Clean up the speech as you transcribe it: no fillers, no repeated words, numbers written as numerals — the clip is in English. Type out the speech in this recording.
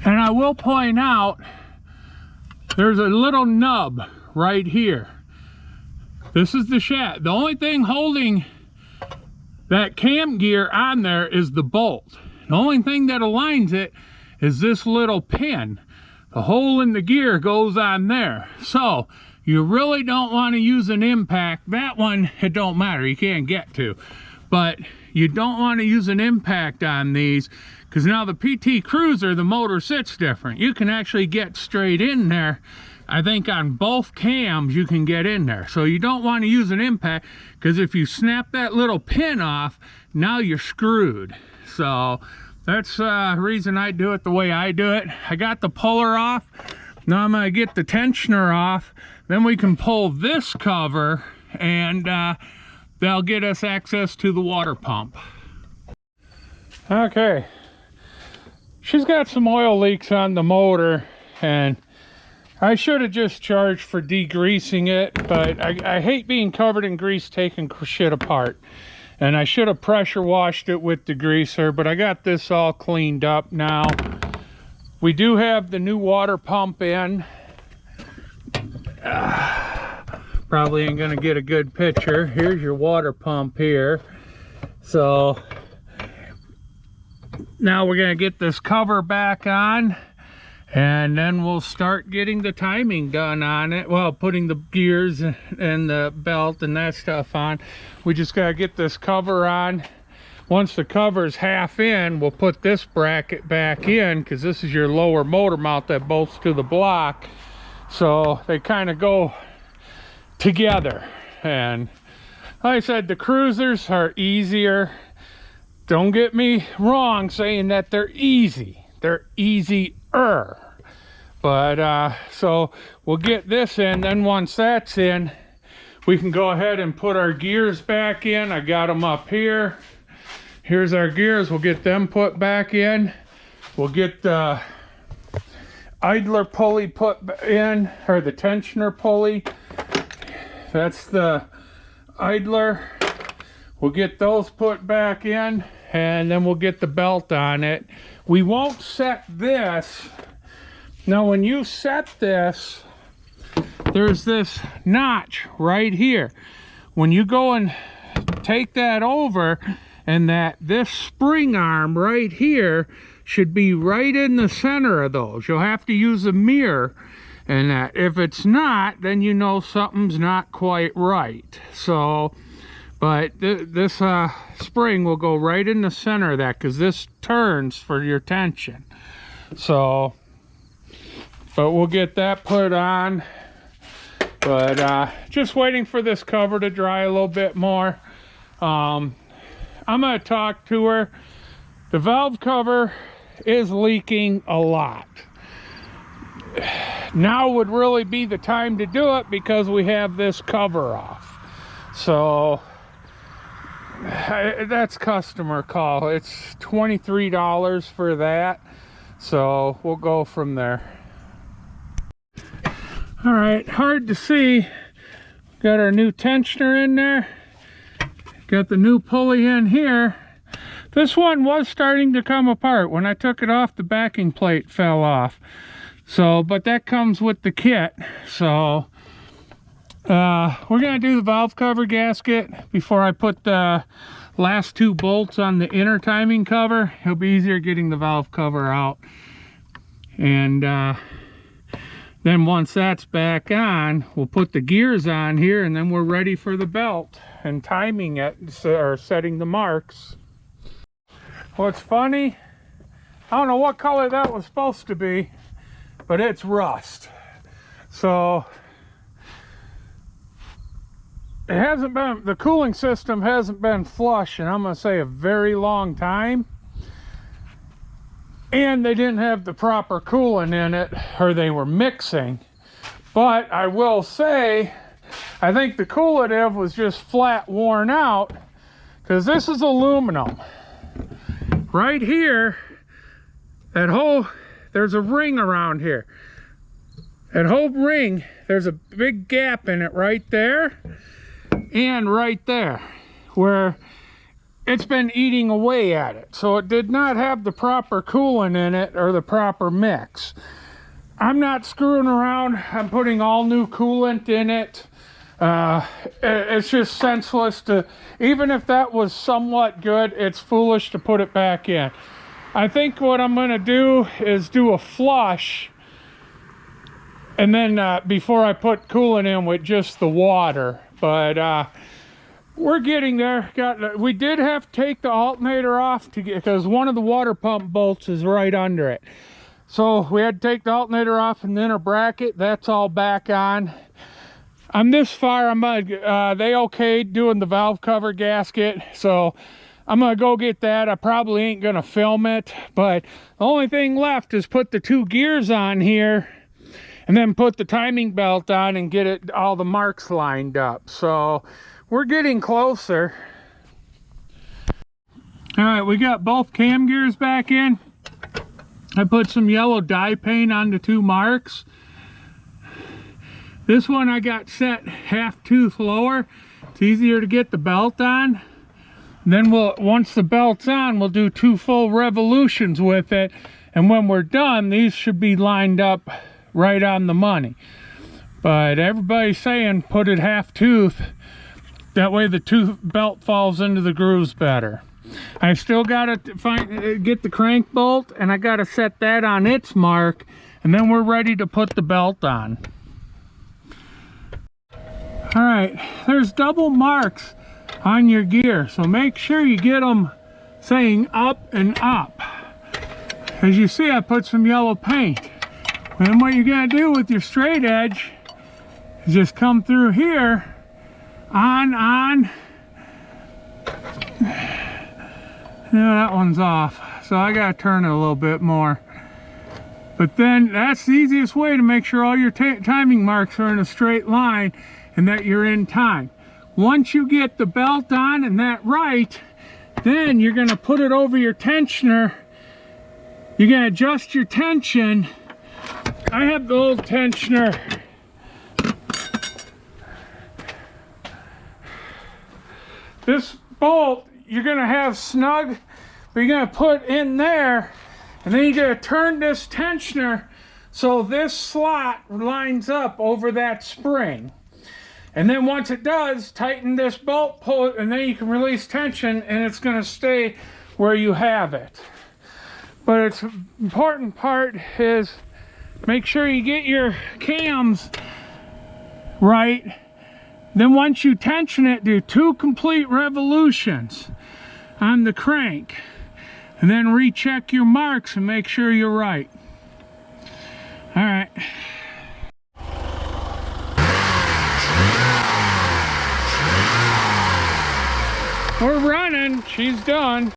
And I will point out, there's a little nub right here. This is the shaft. The only thing holding that cam gear on there is the bolt. The only thing that aligns it is this little pin. The hole in the gear goes on there. So you really don't want to use an impact. That one, it don't matter, you can't get to. But you don't want to use an impact on these, because now the PT Cruiser, the motor sits different. You can actually get straight in there. I think on both cams you can get in there. So you don't want to use an impact, because if you snap that little pin off, now you're screwed. So that's the reason I do it the way I do it. I got the puller off. Now I'm gonna get the tensioner off. Then we can pull this cover, and that'll get us access to the water pump. Okay. She's got some oil leaks on the motor, and I should have just charged for degreasing it, but I hate being covered in grease taking shit apart. And I should have pressure washed it with degreaser, but I got this all cleaned up now. We do have the new water pump in. Probably ain't gonna get a good picture. Here's your water pump here. So now we're gonna get this cover back on, and then we'll start getting the timing done on it. Well, putting the gears and the belt and that stuff on. We just gotta get this cover on. Once the cover's half in, we'll put this bracket back in, because this is your lower motor mount that bolts to the block. So they kind of go together. And like I said, the Cruisers are easier. Don't get me wrong saying that they're easy. They're easier. But so we'll get this in. Then once that's in, we can go ahead and put our gears back in. I got them up here. Here's our gears. We'll get them put back in. We'll get the idler pulley put in, or the tensioner pulley. That's the idler. We'll get those put back in, and then we'll get the belt on it. We won't set this. Now when you set this, there's this notch right here. When you go and take that over, and this spring arm right here should be right in the center of those. You'll have to use a mirror, and that if it's not, then you know something's not quite right. So but this spring will go right in the center of that, because this turns for your tension. So but we'll get that put on. But just waiting for this cover to dry a little bit more. I'm going to talk to her. The valve cover is leaking a lot. Now would really be the time to do it, because we have this cover off. So that's customer call. It's $23 for that. So we'll go from there. All right, hard to see. Got our new tensioner in there. Got the new pulley in here. This one was starting to come apart. When I took it off, the backing plate fell off. So, but that comes with the kit. So we're gonna do the valve cover gasket before I put the last two bolts on the inner timing cover. It'll be easier getting the valve cover out. And then once that's back on, we'll put the gears on here, and then we're ready for the belt and timing it, or setting the marks. What's funny, I don't know what color that was supposed to be, but it's rust. So it hasn't been, the cooling system hasn't been flush, and I'm gonna say a very long time. And they didn't have the proper coolant in it, or they were mixing. But I will say, I think the coolative was just flat worn out, because this is aluminum. Right here, there's a ring around here. That whole ring, there's a big gap in it right there, and right there, where it's been eating away at it. So it did not have the proper coolant in it or the proper mix. I'm not screwing around. I'm putting all new coolant in it. It's just senseless to, even if that was somewhat good, it's foolish to put it back in. I think what I'm going to do is do a flush, and then before I put coolant in with just the water. But we're getting there. We did have to take the alternator off because one of the water pump bolts is right under it. So we had to take the alternator off and then a bracket. That's all back on. I'm this far. They okayed doing the valve cover gasket, so I'm gonna go get that. I probably ain't gonna film it, but the only thing left is put the 2 gears on here and then put the timing belt on and get all the marks lined up. So we're getting closer. All right, we got both cam gears back in. I put some yellow dye paint on the 2 marks. This one I got set half tooth lower. It's easier to get the belt on. And then once the belt's on, we'll do 2 full revolutions with it. And when we're done, these should be lined up right on the money. But everybody's saying put it half tooth. That way the belt falls into the grooves better. I still gotta get the crank bolt, and I gotta set that on its mark, and then we're ready to put the belt on. All right, there's double marks on your gear, so make sure you get them saying up and up. As you see, I put some yellow paint. And what you're gonna do with your straight edge is just come through here, on. Yeah, that one's off, so I gotta turn it a little bit more. But then that's the easiest way to make sure all your timing marks are in a straight line and that you're in time. Once you get the belt on and that right, then you're gonna put it over your tensioner. You're gonna adjust your tension. I have the old tensioner. This bolt you're gonna have snug, but you're gonna put in there, and then you're gonna turn this tensioner so this slot lines up over that spring. And then once it does, tighten this bolt, pull it, and then you can release tension, and it's gonna stay where you have it. But it's important part is make sure you get your cams right. Then once you tension it, do 2 complete revolutions on the crank, and then recheck your marks and make sure you're right. All right. We're running. She's done.